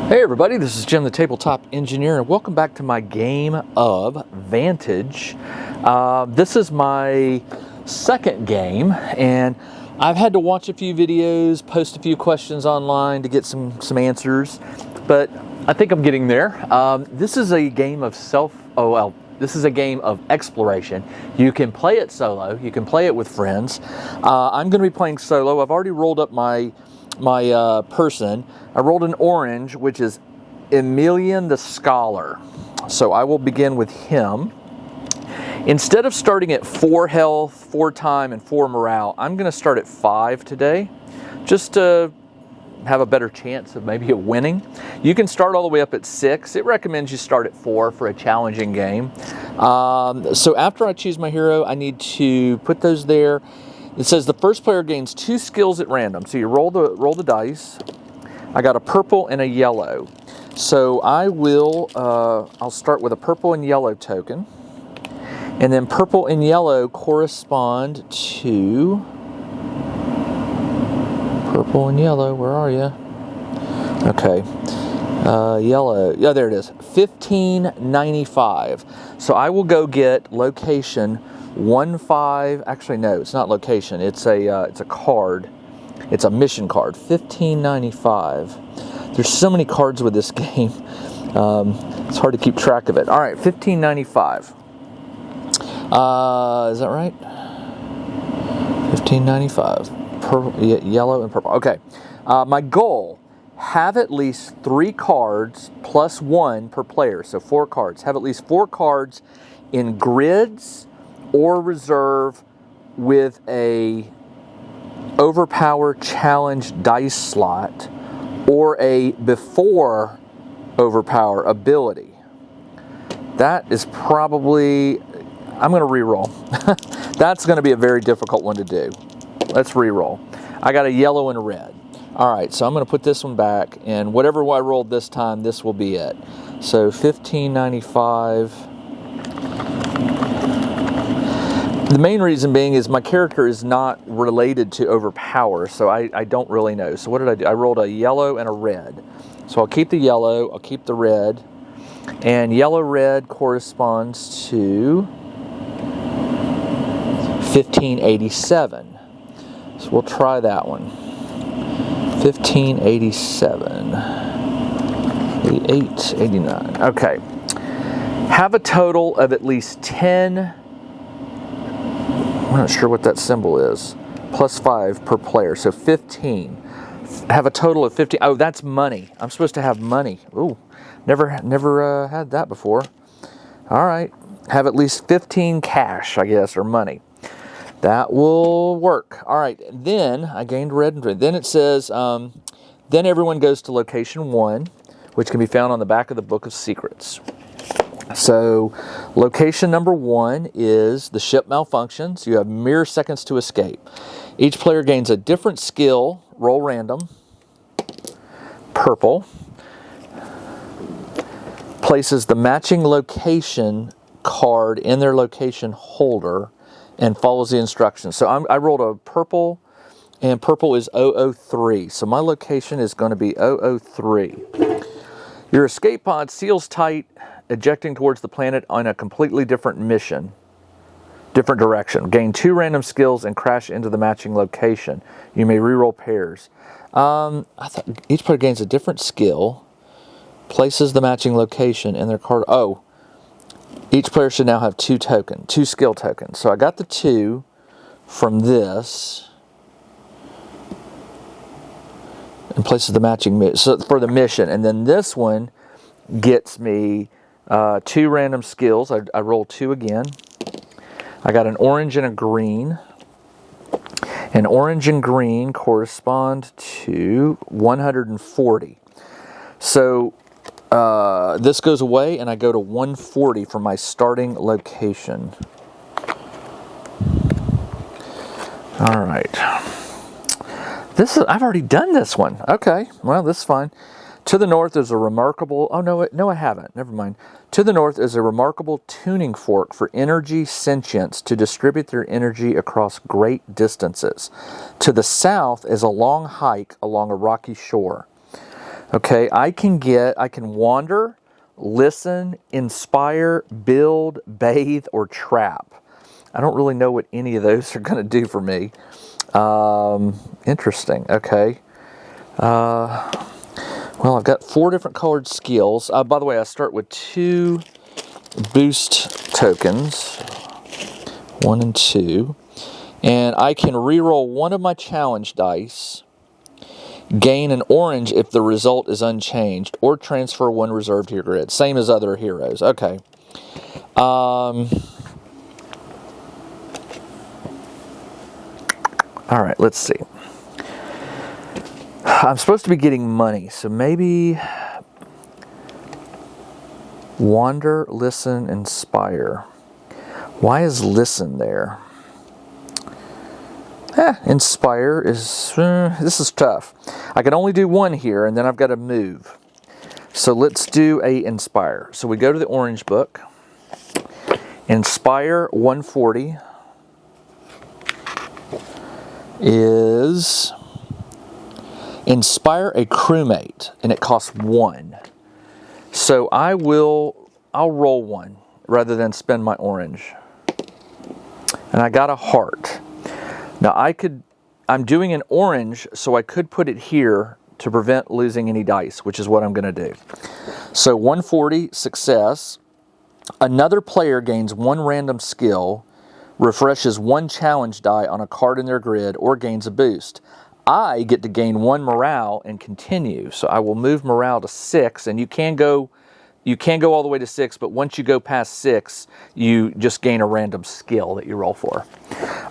Hey everybody, this is Jim the Tabletop Engineer and welcome back to my game of Vantage. This is my second game and I've had to watch a few videos, post a few questions online to get some answers, but I think I'm getting there. This is a game of this is a game of exploration. You can play it solo, you can play it with friends. I'm going to be playing solo. I've already rolled up my person. I rolled an orange, which is Emilian the Scholar. So I will begin with him. Instead of starting at 4 health, 4 time, and 4 morale, I'm going to start at 5 today, just to have a better chance of maybe winning. You can start all the way up at 6. It recommends you start at 4 for a challenging game. So after I choose my hero, I need to put those there. It says the first player gains 2 skills at random. So you roll the dice. I got a purple and a yellow. So I will, I'll start with a purple and yellow token. And then purple and yellow correspond to, purple and yellow, where are you? Okay, yellow, yeah, there it is, 1595. So I will go get location 15, actually no, it's not location, it's a card. It's a mission card, 1595. There's so many cards with this game. It's hard to keep track of it. All right, 1595. Is that right? 1595. Purple, yellow and purple. Okay. My goal, have at least 3 cards plus 1 per player. So 4 cards. Have at least 4 cards in grids or reserve with a overpower challenge dice slot or a before overpower ability. That is probably, I'm going to re-roll. That's going to be a very difficult one to do. Let's re-roll. I got a yellow and a red. All right, so I'm going to put this one back, and whatever I rolled this time, this will be it. So 1595. The main reason being is my character is not related to overpower, so I don't really know. So what did I do? I rolled a yellow and a red. So I'll keep the yellow, I'll keep the red, and yellow-red corresponds to 1587. So we'll try that one. 1587. 88, 89. Okay. Have a total of at least 10. I'm not sure what that symbol is. Plus 5 per player, so 15. Have a total of 15. Oh, that's money. I'm supposed to have money. Ooh, never had that before. All right. Have at least 15 cash, I guess, or money. That will work. All right. Then I gained red and red. Then it says, then everyone goes to location 1, which can be found on the back of the Book of Secrets. So location number 1 is the ship malfunctions. You have mere seconds to escape. Each player gains a different skill. Roll random. Purple. Places the matching location card in their location holder and follows the instructions. So I rolled a purple, and purple is 003. So my location is going to be 003. Your escape pod seals tight, ejecting towards the planet on a completely different mission, different direction. Gain 2 random skills and crash into the matching location. You may reroll pairs. I thought each player gains a different skill, places the matching location in their card. Oh, each player should now have 2 skill tokens. So I got the 2 from this, and places the matching so for the mission, and then this one gets me 2 random skills. I rolled 2 again. I got an orange and a green. And orange and green correspond to 140. So this goes away, and I go to 140 for my starting location. All right. I've already done this one. Okay, well, this is fine. To the north is a remarkable, no, I haven't, never mind. To the north is a remarkable tuning fork for energy sentients to distribute their energy across great distances. To the south is a long hike along a rocky shore. Okay, I can wander, listen, inspire, build, bathe, or trap. I don't really know what any of those are going to do for me. Interesting. Okay. Well, I've got 4 different colored skills. By the way, I start with 2 boost tokens, 1 and 2, and I can reroll one of my challenge dice, gain an orange if the result is unchanged, or transfer 1 reserve to your grid. Same as other heroes. Okay. All right, let's see. I'm supposed to be getting money, so maybe wander, listen, inspire. Why is listen there? Inspire is, this is tough. I can only do 1 here, and then I've got to move. So let's do a inspire. So we go to the orange book. Inspire 140 is inspire a crewmate, and it costs 1. So I'll roll 1 rather than spend my orange. And I got a heart. Now I'm doing an orange, so I could put it here to prevent losing any dice, which is what I'm going to do. So 140, success. Another player gains 1 random skill, refreshes 1 challenge die on a card in their grid, or gains a boost. I get to gain 1 morale and continue. So I will move morale to 6, and you can go all the way to 6, but once you go past 6, you just gain a random skill that you roll for.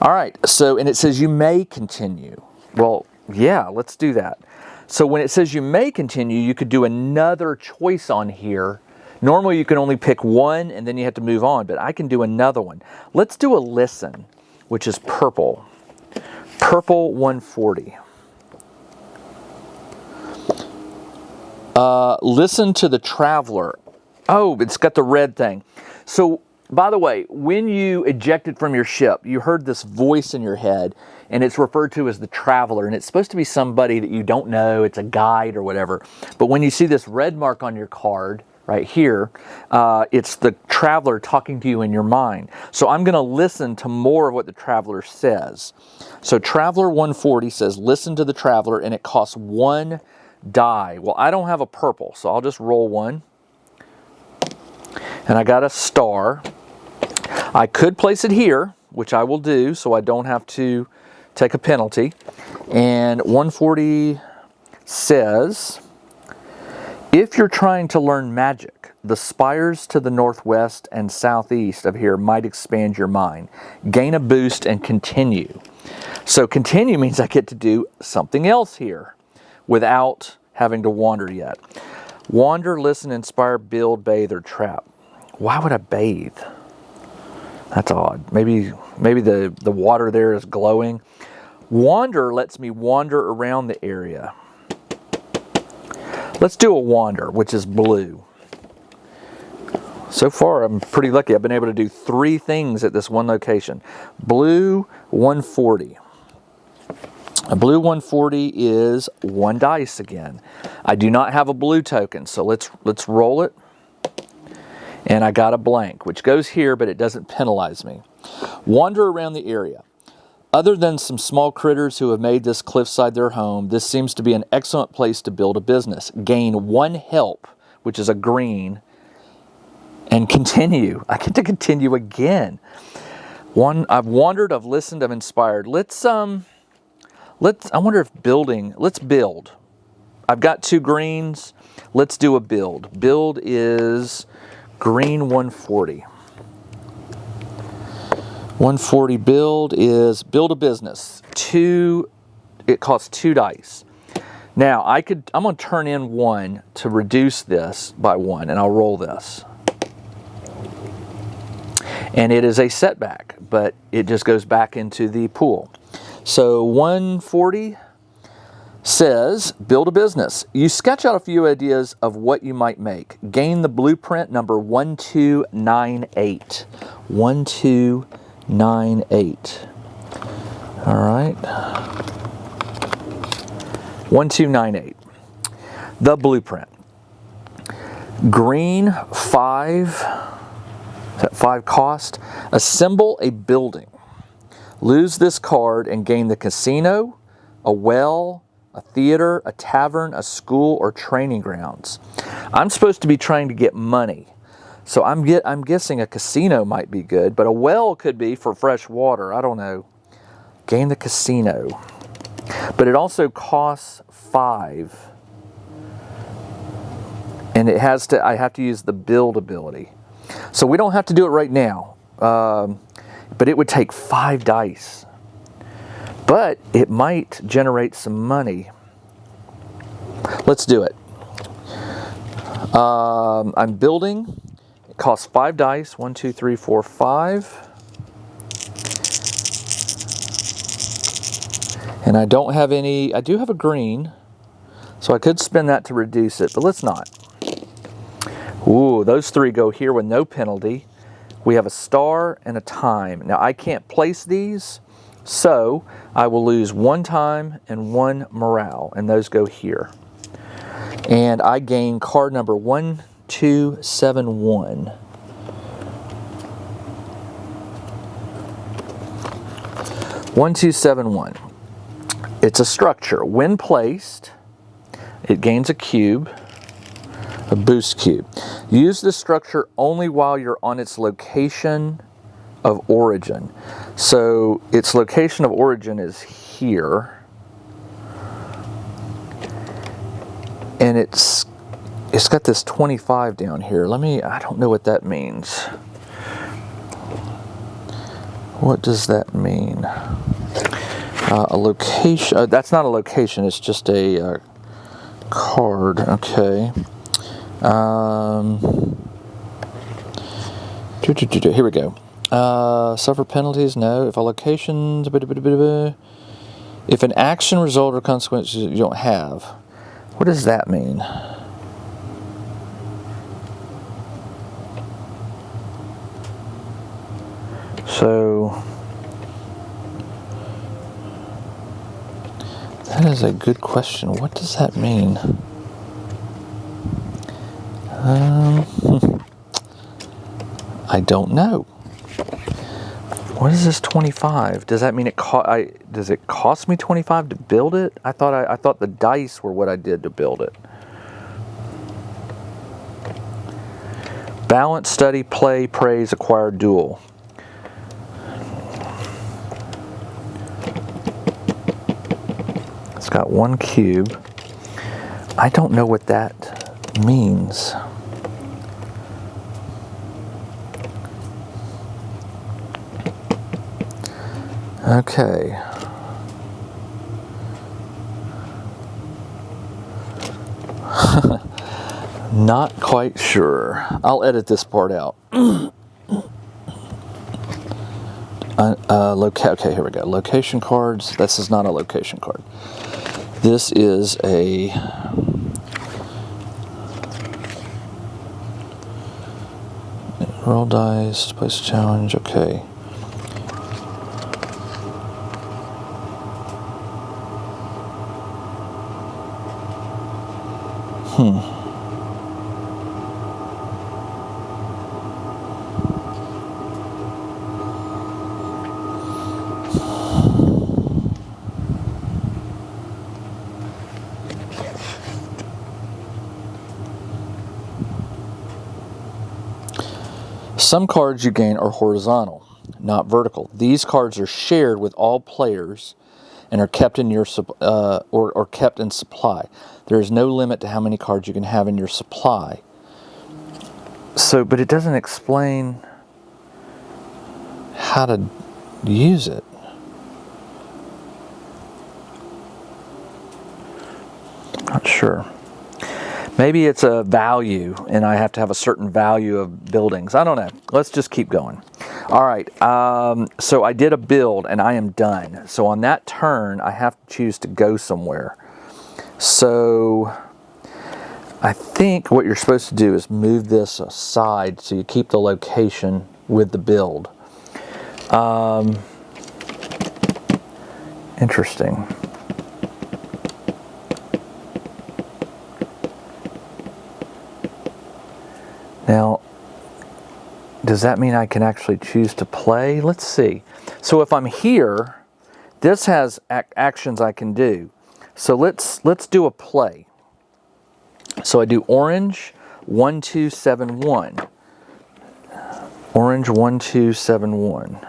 All right, so, and it says you may continue. Well, yeah, let's do that. So when it says you may continue, you could do another choice on here. Normally you can only pick 1 and then you have to move on, but I can do another one. Let's do a listen, which is purple. Purple 140. Listen to the traveler. Oh, it's got the red thing. So, by the way, when you ejected from your ship, you heard this voice in your head, and it's referred to as the traveler, and it's supposed to be somebody that you don't know. It's a guide or whatever. But when you see this red mark on your card right here, it's the traveler talking to you in your mind. So I'm going to listen to more of what the traveler says. So Traveler 140 says, listen to the traveler, and it costs 1 die. Well, I don't have a purple, so I'll just roll 1. And I got a star. I could place it here, which I will do, so I don't have to take a penalty. And 140 says, if you're trying to learn magic, the spires to the northwest and southeast of here might expand your mind. Gain a boost and continue. So continue means I get to do something else here without having to wander yet. Wander, listen, inspire, build, bathe, or trap. Why would I bathe? That's odd. Maybe the water there is glowing. Wander lets me wander around the area. Let's do a wander, which is blue. So far, I'm pretty lucky. I've been able to do 3 things at this one location. Blue 140. A blue 140 is 1 dice again. I do not have a blue token, so let's roll it. And I got a blank, which goes here, but it doesn't penalize me. Wander around the area. Other than some small critters who have made this cliffside their home, this seems to be an excellent place to build a business. Gain 1 help, which is a green, and continue. I get to continue again. I've wandered, I've listened, I've inspired. I wonder if let's build. I've got 2 greens. Let's do a build. Build is green 140. 140 build is build a business. It costs 2 dice. Now I'm going to turn in 1 to reduce this by 1, and I'll roll this. And it is a setback, but it just goes back into the pool. So 140 says, build a business. You sketch out a few ideas of what you might make. Gain the blueprint number 1298. 1298. All right. 1298. The blueprint. Green, 5. Is that 5 cost? Assemble a building. Lose this card and gain the casino, a well, a theater, a tavern, a school, or training grounds. I'm supposed to be trying to get money. So I'm guessing a casino might be good, but a well could be for fresh water. I don't know. Gain the casino. But it also costs 5. And I have to use the build ability. So we don't have to do it right now. But it would take 5 dice. But it might generate some money. Let's do it. I'm building. It costs 5 dice. 1, 2, 3, 4, 5. And I don't have any. I do have a green. So I could spend that to reduce it. But let's not. Ooh, those 3 go here with no penalty. We have a star and a time. Now I can't place these, so I will lose 1 time and 1 morale, and those go here. And I gain card number 1271. 1271. It's a structure. When placed, it gains a cube. A boost cube. Use this structure only while you're on its location of origin. So its location of origin is here. And it's got this 25 down here. I don't know what that means. What does that mean? A location, that's not a location, it's just a card, okay. Here we go. Suffer penalties? No. If a location, if an action, result, or consequence you don't have, what does that mean? So that is a good question. What does that mean? I don't know. What is this 25? Does that mean does it cost me 25 to build it? I thought the dice were what I did to build it. Balance, study, play, praise, acquire, duel. It's got 1 cube. I don't know what that means. Okay. Not quite sure. I'll edit this part out. Okay, here we go. Location cards. This is not a location card. This is a roll dice, place a challenge. Okay. Some cards you gain are horizontal, not vertical. These cards are shared with all players and are kept in your or kept in supply. There is no limit to how many cards you can have in your supply. So, but it doesn't explain how to use it. Not sure. Maybe it's a value, and I have to have a certain value of buildings. I don't know. Let's just keep going. All right. So I did a build, and I am done. So on that turn, I have to choose to go somewhere. So I think what you're supposed to do is move this aside so you keep the location with the build. Interesting. does that mean I can actually choose to play? Let's see. So if I'm here, this has actions I can do. So let's do a play. So I do orange 1271. Orange 1271.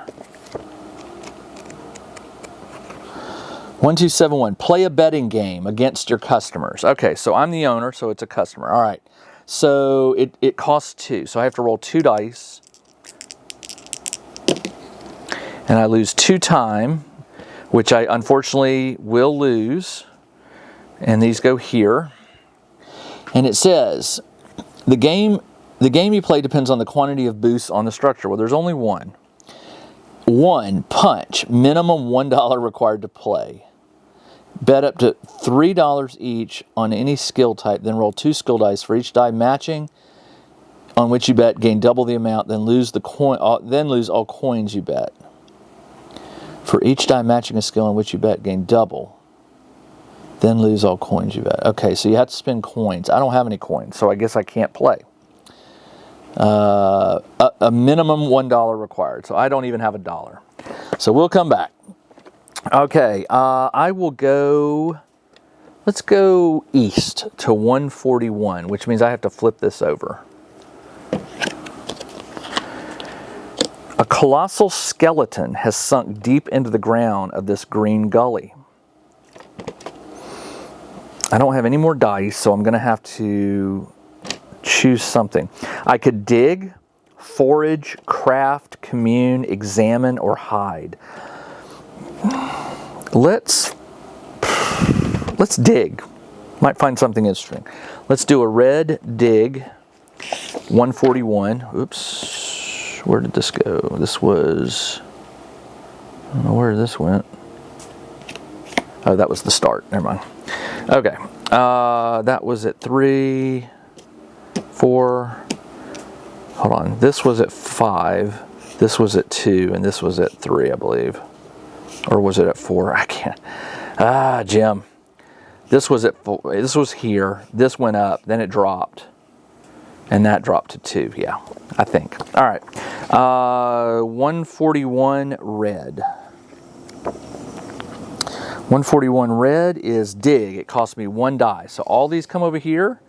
1271. Play a betting game against your customers. Okay, so I'm the owner, so it's a customer. All right. So it costs 2. So I have to roll 2 dice. And I lose 2 time, which I unfortunately will lose. And these go here. And it says, the game you play depends on the quantity of boosts on the structure. Well, there's only one. 1, punch, minimum $1 required to play. Bet up to $3 each on any skill type, then roll 2 skill dice for each die matching on which you bet. Gain double the amount, then lose all coins you bet. For each die matching a skill on which you bet, gain double, then lose all coins you bet. Okay, so you have to spend coins. I don't have any coins, so I guess I can't play. A minimum $1 required, so I don't even have $1. So we'll come back. Okay, I will go, let's go east to 141, which means I have to flip this over. A colossal skeleton has sunk deep into the ground of this green gully. I don't have any more dice, so I'm going to have to choose something. I could dig, forage, craft, commune, examine, or hide. Let's dig. Might find something interesting. Let's do a red dig, 141. Oops, where did this go? This was, I don't know where this went. Oh, that was the start. Never mind. Okay, that was at 3, 4. Hold on. This was at 5. This was at 2, and this was at 3, I believe. Or was it at 4? I can't. Jim. This was at 4. This was here. This went up. Then it dropped. And that dropped to 2. Yeah, I think. All right. 141 red. 141 red is dig. It costs me 1 die. So all these come over here.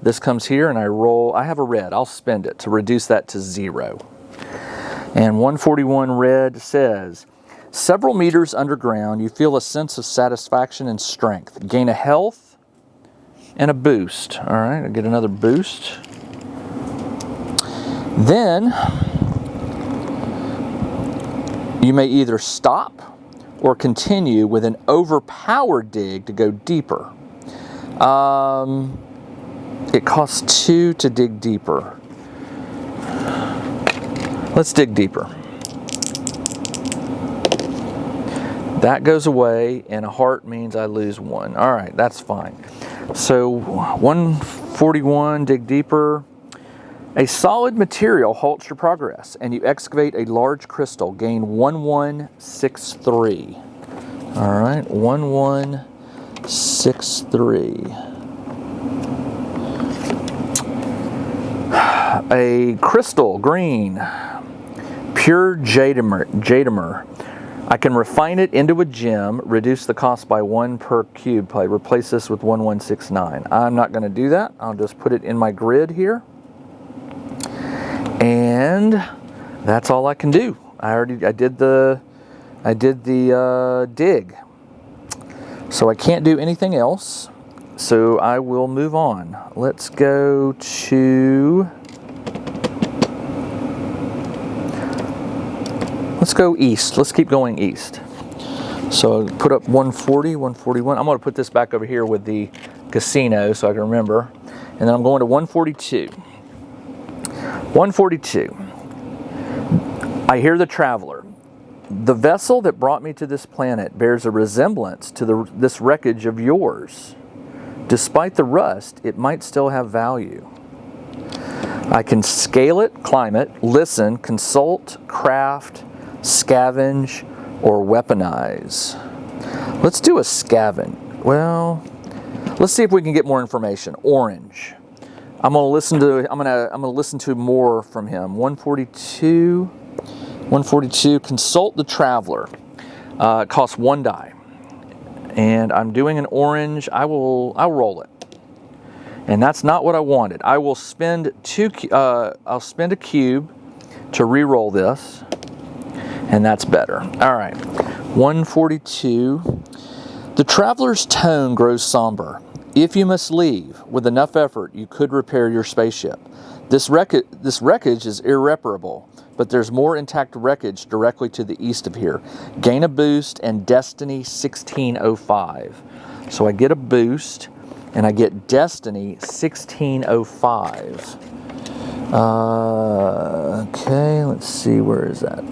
This comes here, and I roll. I have a red. I'll spend it to reduce that to 0. And 141 red says, several meters underground, you feel a sense of satisfaction and strength. Gain a health and a boost. All right, I get another boost. Then you may either stop or continue with an overpowered dig to go deeper. It costs 2 to dig deeper. Let's dig deeper. That goes away, and a heart means I lose 1. All right, that's fine. So 141, dig deeper. A solid material halts your progress, and you excavate a large crystal. Gain 1163. All right, 1163. A crystal, green, pure jadamer. I can refine it into a gem, reduce the cost by 1 per cube play. Replace this with 1169. I'm not going to do that. I'll just put it in my grid here. And that's all I can do. I did the dig. So I can't do anything else. So I will move on. Let's go to, let's go east. Let's keep going east. So put up 140, 141. I'm going to put this back over here with the casino so I can remember. And then I'm going to 142. 142. I hear the traveler. The vessel that brought me to this planet bears a resemblance to this wreckage of yours. Despite the rust, it might still have value. I can scale it, climb it, listen, consult, craft, scavenge, or weaponize. Let's do a scavenge. Well, let's see if we can get more information. Orange. I'm gonna listen to more from him. 142. Consult the Traveler. It costs 1 die, and I'm doing an orange. I'll roll it, and that's not what I wanted. I will spend I'll spend a cube to re-roll this, and that's better. All right, 142. The Traveler's tone grows somber. If you must leave, with enough effort, you could repair your spaceship. This wreckage is irreparable, but there's more intact wreckage directly to the east of here. Gain a boost and Destiny 1605. So I get a boost, and I get Destiny 1605. Okay, let's see, where is that?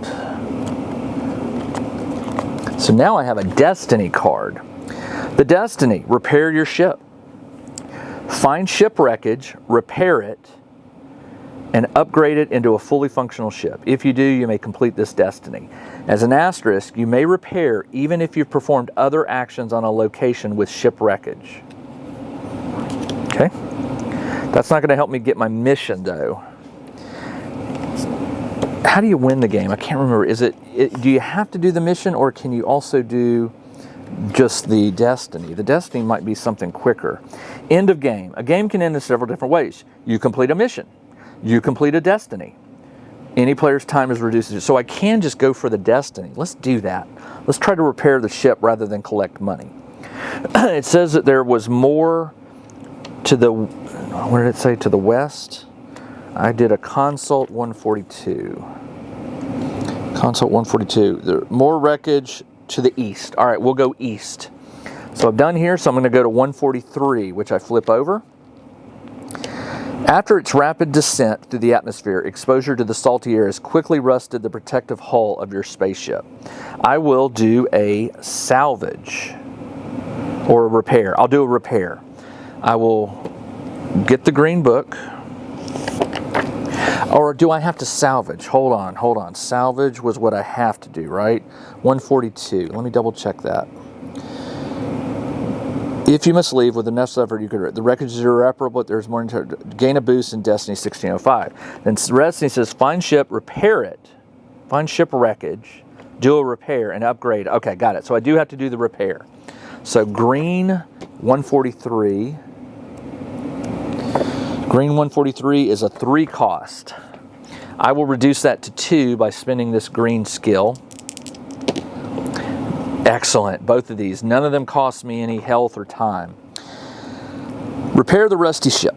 So now I have a Destiny card. The Destiny, repair your ship. Find ship wreckage, repair it, and upgrade it into a fully functional ship. If you do, you may complete this Destiny. As an asterisk, you may repair even if you've performed other actions on a location with ship wreckage. Okay? That's not going to help me get my mission, though. How do you win the game? I can't remember. Do you have to do the mission, or can you also do just the Destiny? The Destiny might be something quicker. End of game. A game can end in several different ways. You complete a mission. You complete a Destiny. Any player's time is reduced. So I can just go for the Destiny. Let's do that. Let's try to repair the ship rather than collect money. It says that there was more to the, what did it say, to the west? I did a Consult 142. Consult 142. There, more wreckage to the east. All right, we'll go east. So I'm done here, so I'm going to go to 143, which I flip over. After its rapid descent through the atmosphere, exposure to the salty air has quickly rusted the protective hull of your spaceship. I will do a salvage or a repair. I'll do a repair. I will get the green book. Or do I have to salvage? Hold on. Salvage was what I have to do, right? 142. Let me double check that. If you must leave with enough effort, you could. The wreckage is irreparable, but there's more. Gain a boost in Destiny 1605. Then Destiny says, find ship, repair it. Find ship wreckage, do a repair, and upgrade. Okay, got it. So I do have to do the repair. So green 143. Green 143 is a 3 cost. I will reduce that to 2 by spending this green skill. Excellent, both of these. None of them cost me any health or time. Repair the rusty ship.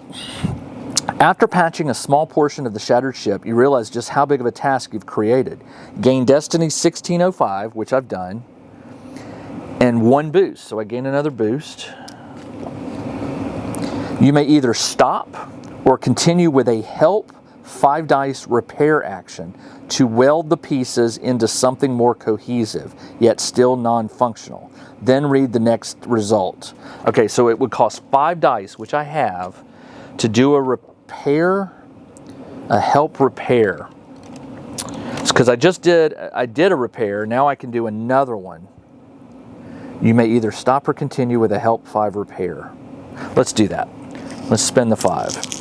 After patching a small portion of the shattered ship, you realize just how big of a task you've created. Gain Destiny 1605, which I've done, and 1 boost. So I gain another boost. You may either stop or continue with a help 5 dice repair action to weld the pieces into something more cohesive, yet still non-functional. Then read the next result. Okay, so it would cost 5 dice, which I have, to do a repair, a help repair. It's because I did a repair, now I can do another one. You may either stop or continue with a help 5 repair. Let's do that. Let's spend the 5.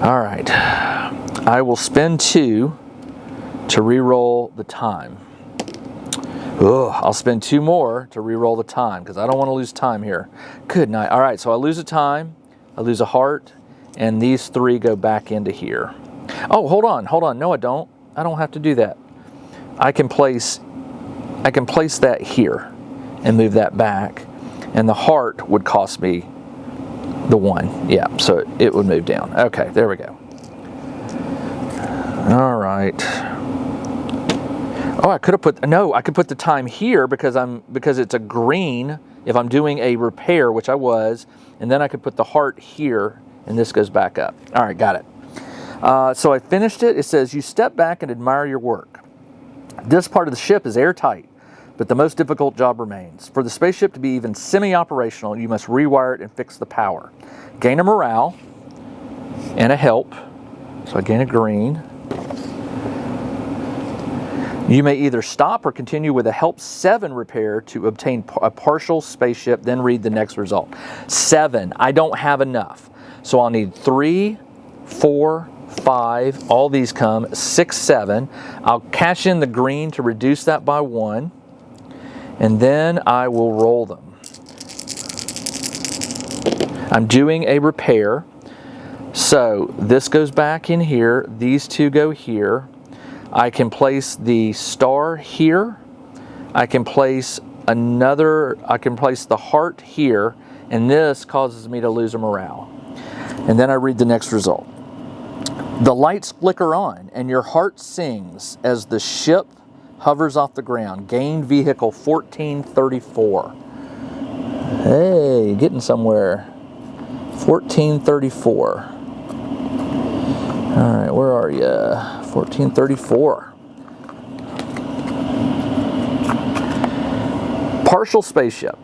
All right, I will spend 2 to re-roll the time. I'll spend 2 more to re-roll the time because I don't want to lose time here. Good night. All right, so I lose a time, I lose a heart, and these 3 go back into here. Oh, hold on. No, I don't. I don't have to do that. I can place that here and move that back, and the heart would cost me the 1. Yeah, so it would move down. Okay, there we go. All right. Oh, I could put the time here because it's a green if I'm doing a repair, which I was, and then I could put the heart here, and this goes back up. All right, got it. So I finished it. It says, you step back and admire your work. This part of the ship is airtight, but the most difficult job remains. For the spaceship to be even semi-operational, you must rewire it and fix the power. Gain a morale and a help. So I gain a green. You may either stop or continue with a help 7 repair to obtain a partial spaceship, then read the next result. 7, I don't have enough. So I'll need 3, 4, 5, all these come, 6, 7. I'll cash in the green to reduce that by 1, and then I will roll them. I'm doing a repair. So this goes back in here, these two go here. I can place the star here. I can place the heart here, and this causes me to lose a morale. And then I read the next result. The lights flicker on, and your heart sings as the ship hovers off the ground. Gain vehicle 1434. Hey, getting somewhere. 1434. All right, where are you? 1434. Partial spaceship.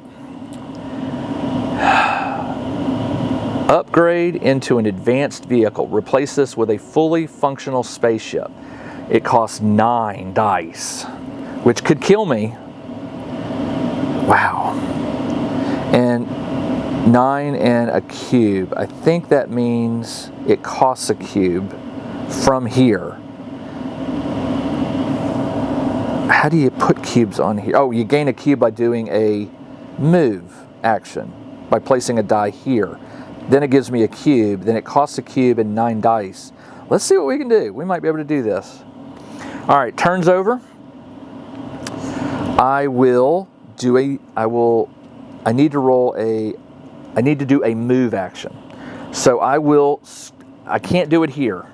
Upgrade into an advanced vehicle. Replace this with a fully functional spaceship. It costs 9 dice, which could kill me. Wow. And 9 and a cube. I think that means it costs a cube from here. How do you put cubes on here? Oh, you gain a cube by doing a move action, by placing a die here. Then it gives me a cube, then it costs a cube and 9 dice. Let's see what we can do. We might be able to do this. All right, turns over. I need to do a move action. So I can't do it here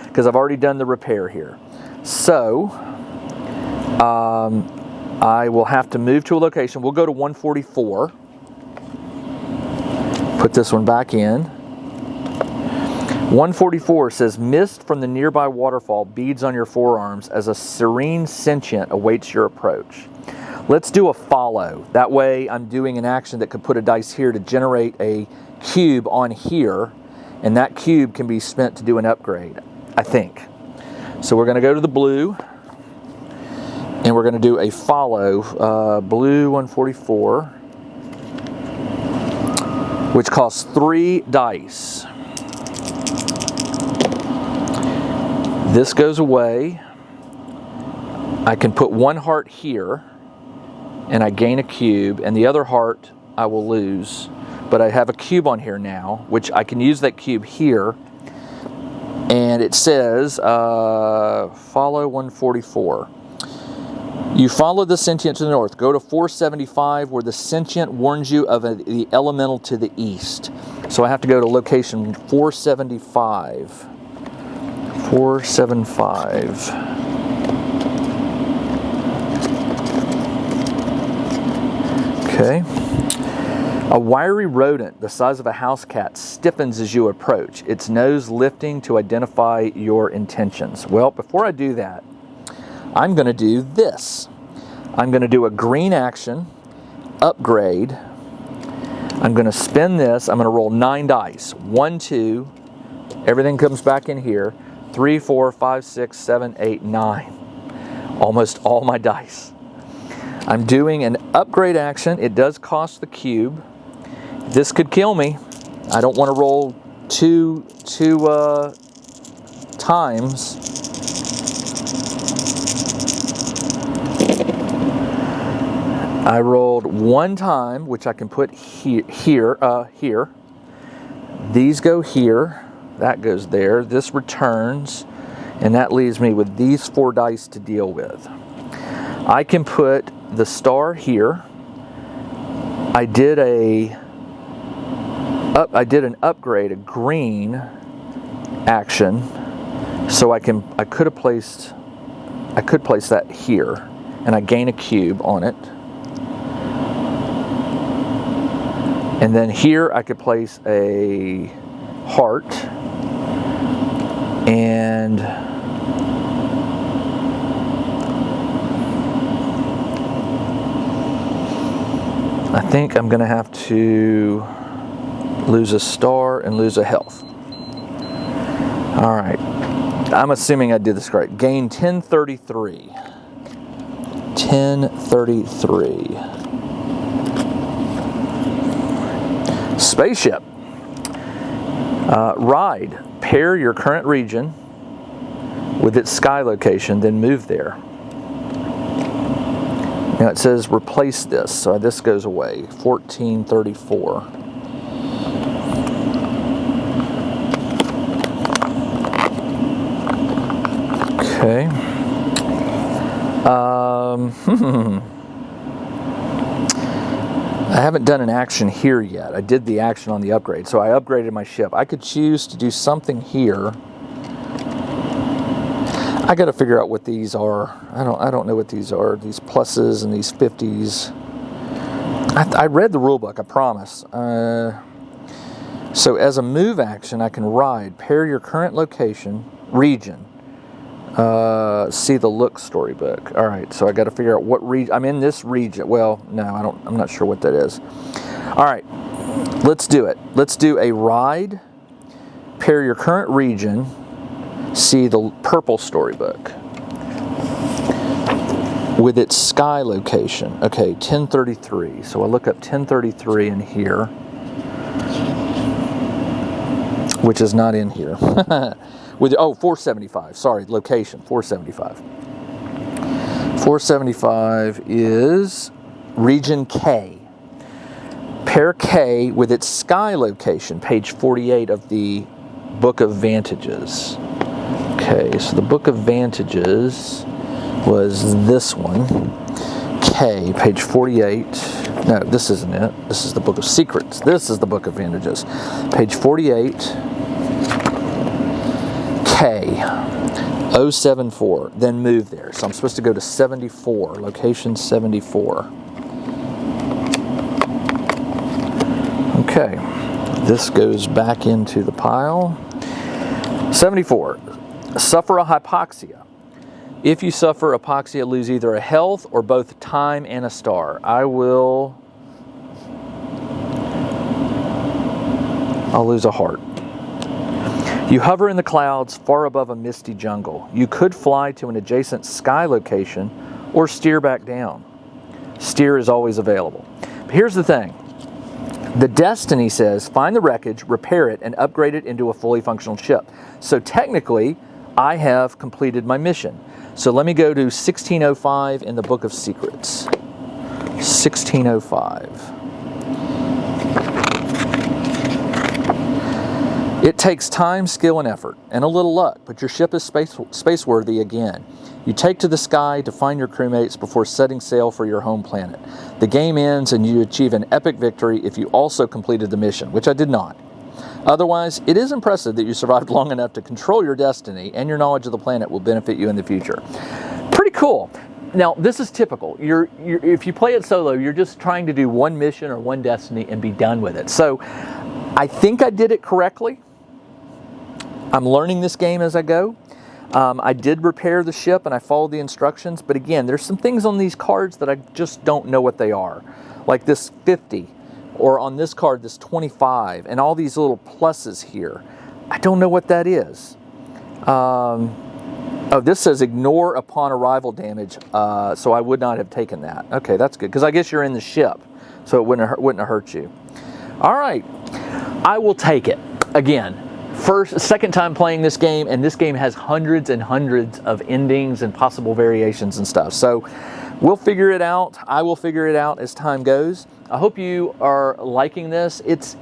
because I've already done the repair here. So I will have to move to a location. We'll go to 144. Put this one back in. 144 says, mist from the nearby waterfall beads on your forearms as a serene sentient awaits your approach. Let's do a follow. That way I'm doing an action that could put a dice here to generate a cube on here, and that cube can be spent to do an upgrade, I think. So we're going to go to the blue, and we're going to do a follow. Blue 144, which costs 3 dice. This goes away. I can put 1 heart here, and I gain a cube, and the other heart I will lose. But I have a cube on here now, which I can use that cube here. And it says, follow 144. You follow the sentient to the north. Go to 475, where the sentient warns you of the elemental to the east. So I have to go to location 475. 475. Okay. A wiry rodent the size of a house cat stiffens as you approach, its nose lifting to identify your intentions. Well, before I do that, I'm going to do this. I'm going to do a green action, upgrade. I'm going to spin this. I'm going to roll 9 dice. 1, 2, everything comes back in here. 3, 4, 5, 6, 7, 8, 9. Almost all my dice. I'm doing an upgrade action. It does cost the cube. This could kill me. I don't want to roll two times. I rolled 1 time, which I can put here. These go here. That goes there. This returns, and that leaves me with these 4 dice to deal with. I can put the star here. I did an upgrade, a green action, so I could place that here, and I gain a cube on it. And then here I could place a heart, and I think I'm going to have to lose a star and lose a health. All right. I'm assuming I did this right. Gain 1033. 1033. Spaceship. Ride. Pair your current region with its sky location, then move there. Now it says replace this, so this goes away. 1434. Okay. I haven't done an action here yet. I did the action on the upgrade, so I upgraded my ship. I could choose to do something here. I got to figure out what these are. I don't know what these are. These pluses and these 50s. I read the rule book, I promise. So as a move action, I can ride. Pair your current location, region. See the look storybook. All right, so I got to figure out what region. I'm in this region. Well, no, I'm not sure what that is. All right, let's do it. Let's do a ride. Pair your current region. See the purple storybook with its sky location. Okay, 1033. So I look up 1033 in here, which is not in here. With 475. Sorry, location 475. 475 is region K. Pair K with its sky location, page 48 of the Book of Vantages. Okay, so the Book of Vantages was this one. K, page 48. No, this isn't it. This is the Book of Secrets. This is the Book of Vantages. Page 48. K, 074. Then move there. So I'm supposed to go to 74, location 74. Okay, this goes back into the pile. 74. Suffer a hypoxia. If you suffer hypoxia, lose either a health or both time and a star. I'll lose a heart. You hover in the clouds far above a misty jungle. You could fly to an adjacent sky location or steer back down. Steer is always available. But here's the thing. The Destiny says, find the wreckage, repair it, and upgrade it into a fully functional ship. So technically, I have completed my mission. So let me go to 1605 in the Book of Secrets. 1605. It takes time, skill, and effort, and a little luck, but your ship is space-worthy again. You take to the sky to find your crewmates before setting sail for your home planet. The game ends and you achieve an epic victory if you also completed the mission, which I did not. Otherwise, it is impressive that you survived long enough to control your destiny, and your knowledge of the planet will benefit you in the future. Pretty cool. Now, this is typical. If you play it solo, you're just trying to do one mission or one destiny and be done with it. So, I think I did it correctly. I'm learning this game as I go. I did repair the ship and I followed the instructions, but again, there's some things on these cards that I just don't know what they are. Like this 50. Or on this card, this 25, and all these little pluses here. I don't know what that is. Oh, this says ignore upon arrival damage, so I would not have taken that. Okay, that's good, because I guess you're in the ship, so it wouldn't have hurt you. All right, I will take it. Again, second time playing this game, and this game has hundreds and hundreds of endings and possible variations and stuff. So we'll figure it out. I will figure it out as time goes. I hope you are liking this. It's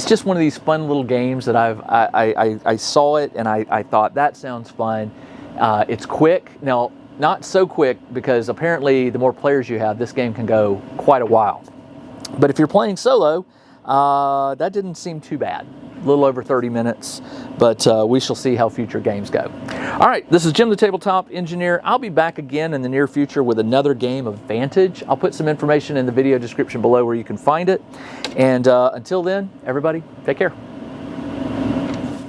just one of these fun little games that I saw it and I thought that sounds fun. It's quick. Now, not so quick because apparently the more players you have, this game can go quite a while. But if you're playing solo, that didn't seem too bad. A little over 30 minutes, but we shall see how future games go. All right, this is Jim the Tabletop Engineer. I'll be back again in the near future with another game of Vantage. I'll put some information in the video description below where you can find it. And until then, everybody, take care.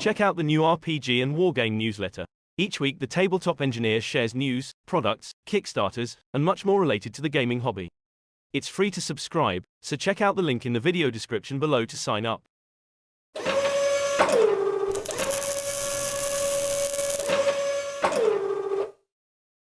Check out the new RPG and Wargame newsletter. Each week, the Tabletop Engineer shares news, products, Kickstarters, and much more related to the gaming hobby. It's free to subscribe, so check out the link in the video description below to sign up.